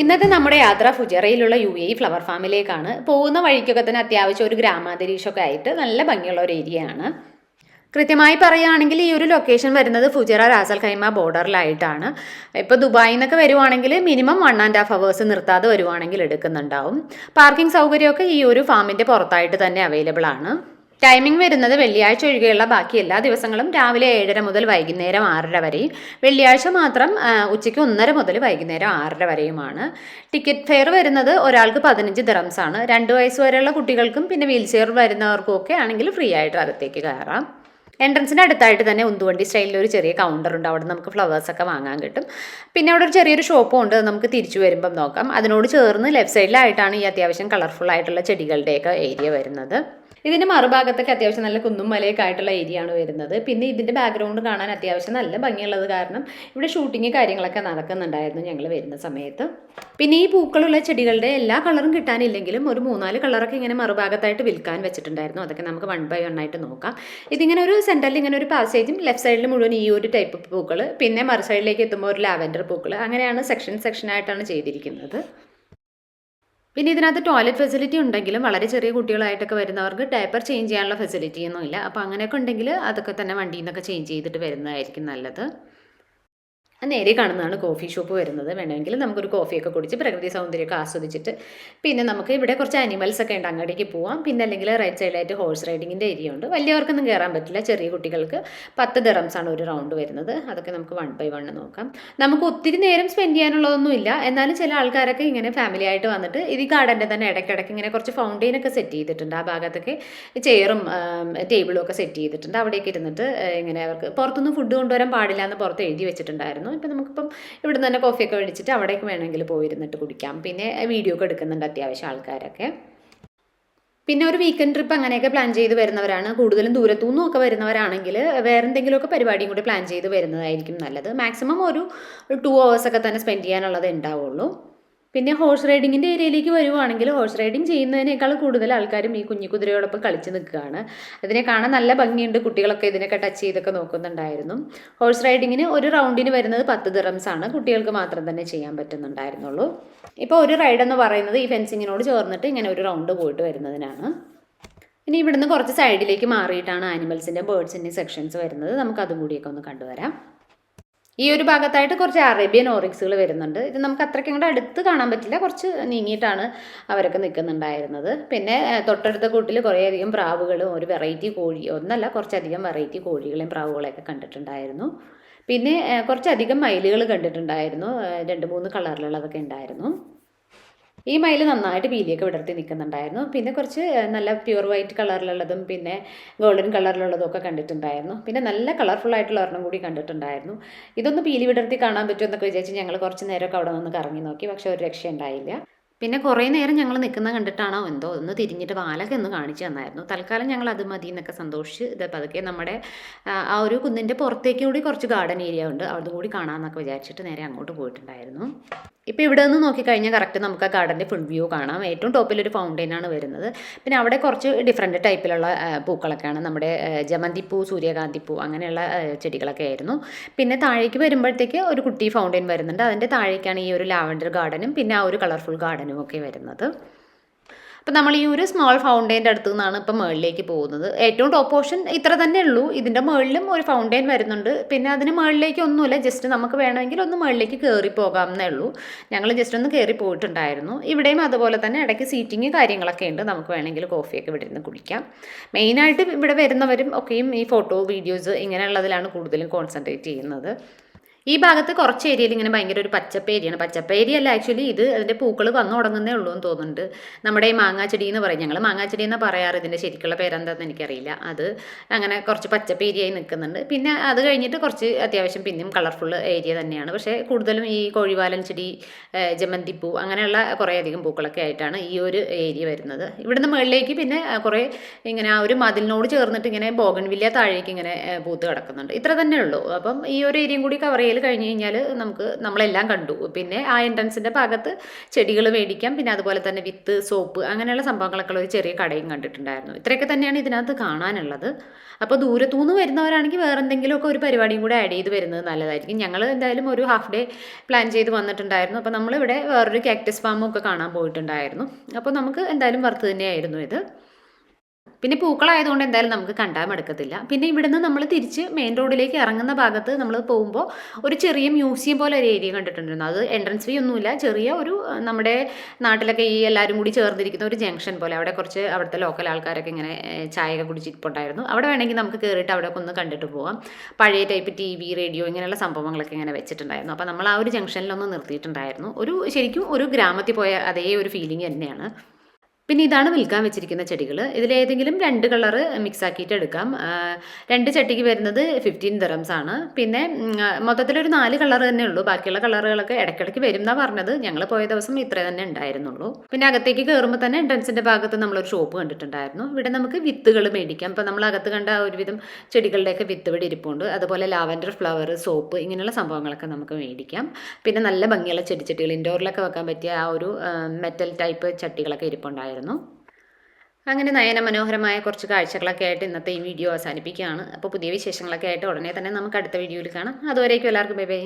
ഇന്നത്തെ നമ്മുടെ യാത്ര ഫുജറയിലുള്ള UAE ഫ്ലവർ ഫാമിലേക്കാണ്. പോകുന്ന വഴിക്കൊക്കെ തന്നെ അത്യാവശ്യം ഒരു ഗ്രാമാന്തരീക്ഷമൊക്കെ ആയിട്ട് നല്ല ഭംഗിയുള്ള ഒരു ഏരിയയാണ്. കൃത്യമായി പറയുകയാണെങ്കിൽ ഈ ഒരു ലൊക്കേഷൻ വരുന്നത് ഫുജറ റാസൽ ഖൈമ ബോർഡറിലായിട്ടാണ്. ഇപ്പോൾ ദുബായിൽ നിന്നൊക്കെ വരുവാണെങ്കിൽ മിനിമം 1.5 hours നിർത്താതെ വരുവാണെങ്കിൽ എടുക്കുന്നുണ്ടാവും. പാർക്കിംഗ് സൗകര്യമൊക്കെ ഈ ഒരു ഫാമിൻ്റെ പുറത്തായിട്ട് തന്നെ അവൈലബിൾ ആണ്. ടൈമിംഗ് വരുന്നത് വെള്ളിയാഴ്ച ഒഴികെയുള്ള ബാക്കി എല്ലാ ദിവസങ്ങളും രാവിലെ 7:30 മുതൽ വൈകുന്നേരം 6:30 വരെയും, വെള്ളിയാഴ്ച മാത്രം ഉച്ചയ്ക്ക് 1:30 മുതൽ വൈകുന്നേരം 6:30 വരെയുമാണ്. ടിക്കറ്റ് ഫെയർ വരുന്നത് ഒരാൾക്ക് 15 ദിറംസ് ആണ്. 2 വയസ്സ് വരെയുള്ള കുട്ടികൾക്കും പിന്നെ വീൽ ചെയർ വരുന്നവർക്കും ഒക്കെ ആണെങ്കിൽ ഫ്രീ ആയിട്ട് അകത്തേക്ക് കയറാം. എൻട്രൻസിൻ്റെ അടുത്തായിട്ട് തന്നെ ഉന്തുവണ്ടി സ്റ്റൈലിൽ ഒരു ചെറിയ കൗണ്ടർ ഉണ്ട്. അവിടെ നമുക്ക് ഫ്ലവേഴ്സൊക്കെ വാങ്ങാൻ കിട്ടും. പിന്നെ അവിടെ ഒരു ചെറിയൊരു ഷോപ്പും ഉണ്ട്. നമുക്ക് തിരിച്ചു വരുമ്പം നോക്കാം. അതിനോട് ചേർന്ന് ലെഫ്റ്റ് സൈഡിലായിട്ടാണ് ഈ അത്യാവശ്യം കളർഫുൾ ആയിട്ടുള്ള ചെടികളുടെയൊക്കെ ഏരിയ വരുന്നത്. ഇതിൻ്റെ മറുഭാഗത്തൊക്കെ അത്യാവശ്യം നല്ല കുന്നും മലയൊക്കെ ആയിട്ടുള്ള ഏരിയ ആണ് വരുന്നത്. പിന്നെ ഇതിൻ്റെ ബാക്ക്ഗ്രൗണ്ട് കാണാൻ അത്യാവശ്യം നല്ല ഭംഗിയുള്ളത് കാരണം ഇവിടെ ഷൂട്ടിങ് കാര്യങ്ങളൊക്കെ നടക്കുന്നുണ്ടായിരുന്നു ഞങ്ങൾ വരുന്ന സമയത്ത്. പിന്നെ ഈ പൂക്കളുള്ള ചെടികളുടെ എല്ലാ കളറും കിട്ടാനില്ലെങ്കിലും ഒരു 3-4 കളറൊക്കെ ഇങ്ങനെ മറുഭാഗത്തായിട്ട് വിൽക്കാൻ വെച്ചിട്ടുണ്ടായിരുന്നു. അതൊക്കെ നമുക്ക് 1 by 1 ആയിട്ട് നോക്കാം. ഇതിങ്ങനെ ഒരു സെൻറ്ററിൽ ഇങ്ങനെ ഒരു പാസേജും ലെഫ്റ്റ് സൈഡിൽ മുഴുവൻ ഈ ഒരു ടൈപ്പ് പൂക്കൾ, പിന്നെ മറു സൈഡിലേക്ക് എത്തുമ്പോൾ ഒരു ലാവൻഡർ പൂക്കൾ, അങ്ങനെയാണ് സെക്ഷനായിട്ടാണ് ചെയ്തിരിക്കുന്നത്. പിന്നെ ഇതിനകത്ത് ടോയ്ലറ്റ് ഫെസിലിറ്റി ഉണ്ടെങ്കിലും വളരെ ചെറിയ കുട്ടികളായിട്ടൊക്കെ വരുന്നവർക്ക് ഡയപ്പർ ചേഞ്ച് ചെയ്യാനുള്ള ഫെസിലിറ്റി ഒന്നും ഇല്ല. അപ്പോൾ അങ്ങനെയൊക്കെ ഉണ്ടെങ്കിൽ അതൊക്കെ തന്നെ വണ്ടിയിൽ നിന്നൊക്കെ ചേഞ്ച് ചെയ്തിട്ട് വരുന്നതായിരിക്കും നല്ലത്. നേരെ കാണുന്നതാണ് കോഫി ഷോപ്പ് വരുന്നത്. വേണമെങ്കിൽ നമുക്കൊരു കോഫിയൊക്കെ കുടിച്ച് പ്രകൃതി സൗന്ദര്യമൊക്കെ ആസ്വദിച്ചിട്ട് പിന്നെ നമുക്ക് ഇവിടെ കുറച്ച് ആനിമൽസ് ഒക്കെ ഉണ്ട്, അങ്ങോട്ടേക്ക് പോവാം. പിന്നെ അല്ലെങ്കിൽ റൈറ്റ് സൈഡിലായിട്ട് ഹോഴ്സ് റൈഡിങ്ങിൻ്റെ ഏരിയ ഉണ്ട്. വലിയവർക്കൊന്നും കയറാൻ പറ്റില്ല. ചെറിയ കുട്ടികൾക്ക് 10 ദിറംസ് ആണ് ഒരു റൗണ്ട് വരുന്നത്. അതൊക്കെ നമുക്ക് 1 by 1 നോക്കാം. നമുക്ക് ഒത്തിരി നേരം സ്പെൻഡ് ചെയ്യാനുള്ളതൊന്നും ഇല്ല. എന്നാലും ചില ആൾക്കാരൊക്കെ ഇങ്ങനെ ഫാമിലി ആയിട്ട് വന്നിട്ട് ഇത് ഈ ഗാർഡൻ്റെ തന്നെ ഇടയ്ക്കിടയ്ക്ക് ഇങ്ങനെ കുറച്ച് ഫൗണ്ടെയിനൊക്കെ സെറ്റ് ചെയ്തിട്ടുണ്ട്. ആ ഭാഗത്തൊക്കെ ചെയറും ടേബിളും ഒക്കെ സെറ്റ് ചെയ്തിട്ടുണ്ട്. അവിടേക്ക് ഇരുന്നിട്ട് ഇങ്ങനെ അവർക്ക് പുറത്തുനിന്ന് ഫുഡ് കൊണ്ടുവരാൻ പാടില്ല എന്ന് പുറത്ത് എഴുതി വെച്ചിട്ടുണ്ടായിരുന്നു. ഇപ്പം നമുക്കിപ്പം ഇവിടെ നിന്ന് തന്നെ കോഫിയൊക്കെ മേടിച്ചിട്ട് അവിടേക്ക് വേണമെങ്കിൽ പോയിരുന്നിട്ട് കുടിക്കാം. പിന്നെ വീഡിയോ ഒക്കെ എടുക്കുന്നുണ്ട് അത്യാവശ്യം ആൾക്കാരൊക്കെ. പിന്നെ ഒരു വീക്കെൻഡ് ട്രിപ്പ് അങ്ങനെയൊക്കെ പ്ലാൻ ചെയ്ത് വരുന്നവരാണ്, കൂടുതലും ദൂരത്തുനിന്നും ഒക്കെ വരുന്നവരാണെങ്കിൽ വേറെ എന്തെങ്കിലുമൊക്കെ പരിപാടിയും കൂടി പ്ലാൻ ചെയ്ത് വരുന്നതായിരിക്കും നല്ലത്. മാക്സിമം ഒരു 2 hours ഒക്കെ തന്നെ സ്പെൻഡ് ചെയ്യാനുള്ളത് ഉണ്ടാവുള്ളൂ. പിന്നെ ഹോഴ്സ് റൈഡിങ്ങിൻ്റെ ഏരിയയിലേക്ക് വരുവാണെങ്കിൽ ഹോഴ്സ് റൈഡിങ് ചെയ്യുന്നതിനേക്കാൾ കൂടുതൽ ആൾക്കാരും ഈ കുതിരയോടൊപ്പം കളിച്ച് നിൽക്കുകയാണ്. ഇതിനെ കാണാൻ നല്ല ഭംഗിയുണ്ട്. കുട്ടികളൊക്കെ ഇതിനൊക്കെ ടച്ച് ചെയ്തൊക്കെ നോക്കുന്നുണ്ടായിരുന്നു. ഹോഴ്സ് റൈഡിങ്ങിന് ഒരു റൗണ്ടിന് വരുന്നത് 10 ദിറംസ് ആണ്. കുട്ടികൾക്ക് മാത്രം തന്നെ ചെയ്യാൻ പറ്റുന്നുണ്ടായിരുന്നുള്ളൂ. ഇപ്പോൾ ഒരു റൈഡ് എന്ന് പറയുന്നത് ഈ ഫെൻസിങ്ങിനോട് ചേർന്നിട്ട് ഇങ്ങനെ ഒരു റൗണ്ട് പോയിട്ട് വരുന്നതിനാണ്. ഇനി ഇവിടുന്ന് കുറച്ച് സൈഡിലേക്ക് മാറിയിട്ടാണ് ആനിമൽസിൻ്റെ ബേർഡ്സിൻ്റെ സെക്ഷൻസ് വരുന്നത്. നമുക്ക് അതും കൂടിയൊക്കെ ഒന്ന് കണ്ടുവരാം. ഈ ഒരു ഭാഗത്തായിട്ട് കുറച്ച് അറേബ്യൻ ഓറിക്സുകൾ വരുന്നുണ്ട്. ഇത് നമുക്ക് അത്രയ്ക്ക് അങ്ങോട്ട് അടുത്ത് കാണാൻ പറ്റില്ല, കുറച്ച് നീങ്ങിയിട്ടാണ് അവരൊക്കെ നിൽക്കുന്നുണ്ടായിരുന്നത്. പിന്നെ തൊട്ടടുത്ത കൂട്ടിൽ കുറേയധികം പ്രാവുകളും ഒരു വെറൈറ്റി കോഴി, ഒന്നല്ല കുറച്ചധികം വെറൈറ്റി കോഴികളെയും പ്രാവുകളെയൊക്കെ കണ്ടിട്ടുണ്ടായിരുന്നു. പിന്നെ കുറച്ചധികം മയിലുകൾ കണ്ടിട്ടുണ്ടായിരുന്നു. 2-3 കളറിലുള്ളതൊക്കെ ഉണ്ടായിരുന്നു. ഈ മയിൽ നന്നായിട്ട് പീലിയൊക്കെ വിടർത്തി നിൽക്കുന്നുണ്ടായിരുന്നു. പിന്നെ കുറച്ച് നല്ല പ്യുവർ വൈറ്റ് കളറിലുള്ളതും പിന്നെ ഗോൾഡൻ കളറിലുള്ളതും ഒക്കെ കണ്ടിട്ടുണ്ടായിരുന്നു. പിന്നെ നല്ല കളർഫുൾ ആയിട്ടുള്ള ഒരെണ്ണം കൂടി കണ്ടിട്ടുണ്ടായിരുന്നു. ഇതൊന്ന് പീലി വിടർത്തി കാണാൻ പറ്റുമെന്നൊക്കെ വിചാരിച്ച് ഞങ്ങൾ കുറച്ച് നേരമൊക്കെ അവിടെ നിന്ന് കറങ്ങി നോക്കി. പക്ഷേ ഒരു രക്ഷ ഉണ്ടായില്ല. പിന്നെ കുറേ നേരം ഞങ്ങൾ നിൽക്കുന്ന കണ്ടിട്ടാണോ എന്തോ ഒന്ന് തിരിഞ്ഞിട്ട് വാലൊക്കെ ഒന്ന് കാണിച്ചു തന്നായിരുന്നു. തൽക്കാലം ഞങ്ങൾ അത് മതി എന്നൊക്കെ സന്തോഷിച്ച് ഇത് പതുക്കെ നമ്മുടെ ആ ഒരു കുന്നിൻ്റെ പുറത്തേക്ക് കൂടി കുറച്ച് ഗാർഡൻ ഏരിയ ഉണ്ട്, അതും കൂടി കാണാമെന്നൊക്കെ വിചാരിച്ചിട്ട് നേരെ അങ്ങോട്ട് പോയിട്ടുണ്ടായിരുന്നു. ഇപ്പോൾ ഇവിടെ നിന്ന് നോക്കിക്കഴിഞ്ഞാൽ കറക്റ്റ് നമുക്ക് ആ ഗാർഡൻ്റെ ഫുൾ വ്യൂ കാണാം. ഏറ്റവും ടോപ്പിലൊരു ഫൗണ്ടെയിനാണ് വരുന്നത്. പിന്നെ അവിടെ കുറച്ച് ഡിഫറെൻറ്റ് ടൈപ്പിലുള്ള പൂക്കളൊക്കെയാണ്. നമ്മുടെ ജമന്തിപ്പൂ, സൂര്യകാന്തിപ്പൂ അങ്ങനെയുള്ള ചെടികളൊക്കെ ആയിരുന്നു. പിന്നെ താഴേക്ക് വരുമ്പോഴത്തേക്ക് ഒരു കുട്ടി ഫൗണ്ടെയിൻ വരുന്നുണ്ട്. അതിൻ്റെ താഴേക്കാണ് ഈ ഒരു ലാവൻഡർ ഗാർഡനും പിന്നെ ആ ഒരു കളർഫുൾ ഗാർഡനും ഒക്കെ വരുന്നത്. അപ്പം നമ്മൾ ഈ ഒരു സ്മോൾ ഫൗണ്ടെയിൻ്റെ അടുത്ത് നിന്നാണ് ഇപ്പം മുകളിലേക്ക് പോകുന്നത്. ഏറ്റവും ടോപ്പ് പോർഷൻ ഇത്ര തന്നെ ഉള്ളൂ. ഇതിൻ്റെ മുകളിലും ഒരു ഫൗണ്ടെയിൻ വരുന്നുണ്ട്. പിന്നെ അതിന് മുകളിലേക്ക് ഒന്നുമില്ല, ജസ്റ്റ് നമുക്ക് വേണമെങ്കിൽ ഒന്ന് മുകളിലേക്ക് കയറി പോകാമെന്നേ ഉള്ളൂ. ഞങ്ങൾ ജസ്റ്റ് ഒന്ന് കയറി പോയിട്ടുണ്ടായിരുന്നു. ഇവിടെയും അതുപോലെ തന്നെ ഇടയ്ക്ക് സീറ്റിങ് കാര്യങ്ങളൊക്കെ ഉണ്ട്. നമുക്ക് വേണമെങ്കിൽ കോഫിയൊക്കെ ഇവിടെ ഇരുന്ന് കുടിക്കാം. മെയിനായിട്ട് ഇവിടെ വരുന്നവരും ഒക്കെയും ഈ ഫോട്ടോ വീഡിയോസ് ഇങ്ങനെയുള്ളതിലാണ് കൂടുതലും കോൺസെൻട്രേറ്റ് ചെയ്യുന്നത്. ഈ ഭാഗത്ത് കുറച്ച് ഏരിയയിൽ ഇങ്ങനെ ഭയങ്കര ഒരു പച്ചപ്പ് ഏരിയയാണ്. പച്ചപ്പ് ഏരിയ അല്ല ആക്ച്വലി, ഇത് അതിൻ്റെ പൂക്കൾ വന്നു തുടങ്ങുന്നേ ഉള്ളൂ എന്ന് തോന്നുന്നുണ്ട്. നമ്മുടെ ഈ മാങ്ങാച്ചെടി എന്ന് പറയും, ഞങ്ങൾ മാങ്ങാച്ചെടി എന്നാണ് പറയാറ്. ഇതിൻ്റെ ശരിക്കുള്ള പേരെന്താണെന്ന് എനിക്കറിയില്ല. അത് അങ്ങനെ കുറച്ച് പച്ചപ്പ് ഏരിയയായി നിൽക്കുന്നുണ്ട്. പിന്നെ അത് കഴിഞ്ഞിട്ട് കുറച്ച് അത്യാവശ്യം പിന്നെയും കളർഫുൾ ഏരിയ തന്നെയാണ്. പക്ഷേ കൂടുതലും ഈ കോഴിവാലൻ ചെടി, ജമന്തിപ്പൂ അങ്ങനെയുള്ള കുറേയധികം പൂക്കളൊക്കെ ആയിട്ടാണ് ഈ ഒരു ഏരിയ വരുന്നത്. ഇവിടുന്ന് മുകളിലേക്ക് പിന്നെ കുറേ ഇങ്ങനെ ആ ഒരു മതിലിനോട് ചേർന്നിട്ട് ഇങ്ങനെ ബോഗൺവില്ല താഴേക്ക് ഇങ്ങനെ പൂത്ത് കിടക്കുന്നുണ്ട്. ഇത്ര തന്നെ ഉള്ളൂ. അപ്പം ഈ ഒരു ഏരിയയും കൂടി കവർ ചെയ്യൽ കഴിഞ്ഞ് കഴിഞ്ഞാൽ നമ്മളെല്ലാം കണ്ടു. പിന്നെ ആ എൻട്രൻസിൻ്റെ ഭാഗത്ത് ചെടികൾ മേടിക്കാം, പിന്നെ അതുപോലെ തന്നെ വിത്ത്, സോപ്പ് അങ്ങനെയുള്ള സംഭവങ്ങളൊക്കെ ഉള്ള ഒരു ചെറിയ കടയും കണ്ടിട്ടുണ്ടായിരുന്നു. ഇത്രയൊക്കെ തന്നെയാണ് ഇതിനകത്ത് കാണാനുള്ളത്. അപ്പോൾ ദൂരത്തുനിന്ന് വരുന്നവരാണെങ്കിൽ വേറെ എന്തെങ്കിലുമൊക്കെ ഒരു പരിപാടിയും കൂടെ ആഡ് ചെയ്ത് വരുന്നത് നല്ലതായിരിക്കും. ഞങ്ങൾ എന്തായാലും ഒരു ഹാഫ് ഡേ പ്ലാൻ ചെയ്ത് വന്നിട്ടുണ്ടായിരുന്നു. അപ്പോൾ നമ്മളിവിടെ വേറൊരു കാക്ടസ് ഫാമും ഒക്കെ കാണാൻ പോയിട്ടുണ്ടായിരുന്നു. അപ്പോൾ നമുക്ക് എന്തായാലും വർത്ത് തന്നെയായിരുന്നു ഇത്. പിന്നെ പൂക്കളായതുകൊണ്ട് എന്തായാലും നമുക്ക് കണ്ടാൽ മടുക്കത്തില്ല. പിന്നെ ഇവിടുന്ന് നമ്മൾ തിരിച്ച് മെയിൻ റോഡിലേക്ക് ഇറങ്ങുന്ന ഭാഗത്ത് നമ്മൾ പോകുമ്പോൾ ഒരു ചെറിയ മ്യൂസിയം പോലെ ഒരു ഏരിയ കണ്ടിട്ടുണ്ടായിരുന്നു. അത് എൻട്രൻസ് ഫീ ഒന്നുമില്ല, ചെറിയ ഒരു നമ്മുടെ നാട്ടിലൊക്കെ ഈ എല്ലാവരും കൂടി ചേർന്നിരിക്കുന്ന ഒരു ജംഗ്ഷൻ പോലെ. അവിടെ കുറച്ച് അവിടുത്തെ ലോക്കൽ ആൾക്കാരൊക്കെ ഇങ്ങനെ ചായയൊക്കെ കുടിച്ചിട്ടുണ്ടായിരുന്നു. അവിടെ വേണമെങ്കിൽ നമുക്ക് കയറിയിട്ട് അവിടെ ഒന്ന് കണ്ടിട്ട് പോകാം. പഴയ ടൈപ്പ് TV, റേഡിയോ ഇങ്ങനെയുള്ള സംഭവങ്ങളൊക്കെ ഇങ്ങനെ വെച്ചിട്ടുണ്ടായിരുന്നു. അപ്പോൾ നമ്മൾ ആ ഒരു ജംഗ്ഷനിലൊന്ന് നിർത്തിയിട്ടുണ്ടായിരുന്നു. ശരിക്കും ഒരു ഗ്രാമത്തിൽ പോയ അതേ ഒരു ഫീലിംഗ് തന്നെയാണ്. പിന്നെ ഇതാണ് വിൽക്കാൻ വെച്ചിരിക്കുന്ന ചെടികൾ. ഇതിലേതെങ്കിലും 2 കളറ് മിക്സ് ആക്കിയിട്ട് എടുക്കാം. 2 ചട്ടിക്ക് വരുന്നത് 15 ദിറംസ് ആണ്. പിന്നെ മൊത്തത്തിലൊരു 4 കളർ തന്നെ ഉള്ളൂ. ബാക്കിയുള്ള കളറുകളൊക്കെ ഇടയ്ക്കിടയ്ക്ക് വരും എന്നാണ് പറഞ്ഞത്. ഞങ്ങൾ പോയ ദിവസം ഇത്ര തന്നെ ഉണ്ടായിരുന്നുള്ളൂ. പിന്നെ അകത്തേക്ക് കയറുമ്പോൾ തന്നെ എൻട്രൻസിൻ്റെ ഭാഗത്ത് നമ്മളൊരു ഷോപ്പ് കണ്ടിട്ടുണ്ടായിരുന്നു. ഇവിടെ നമുക്ക് വിത്തുകൾ മേടിക്കാം. ഇപ്പോൾ നമ്മൾ അകത്ത് കണ്ട ഒരുവിധം ചെടികളുടെയൊക്കെ വിത്ത് ഇവിടെ ഇരിപ്പുണ്ട്. അതുപോലെ ലാവൻഡർ ഫ്ലവർ, സോപ്പ് ഇങ്ങനെയുള്ള സംഭവങ്ങളൊക്കെ നമുക്ക് മേടിക്കാം. പിന്നെ നല്ല ഭംഗിയുള്ള ചെടിച്ചട്ടികൾ, ഇൻഡോറിലൊക്കെ വെക്കാൻ പറ്റിയ ആ ഒരു മെറ്റൽ ടൈപ്പ് ചട്ടികളൊക്കെ ഇരിപ്പുണ്ടായിരുന്നു. അങ്ങനെ നയന മനോഹരമായ കുറച്ച് കാഴ്ചകളൊക്കെ ആയിട്ട് ഇന്നത്തെ ഈ വീഡിയോ അവസാനിപ്പിക്കുകയാണ്. അപ്പോൾ പുതിയ വിശേഷങ്ങളൊക്കെ ആയിട്ട് ഉടനെ തന്നെ നമുക്ക് അടുത്ത വീഡിയോയിൽ കാണാം. അതുവരേക്കും എല്ലാവർക്കും ബൈ ബൈ.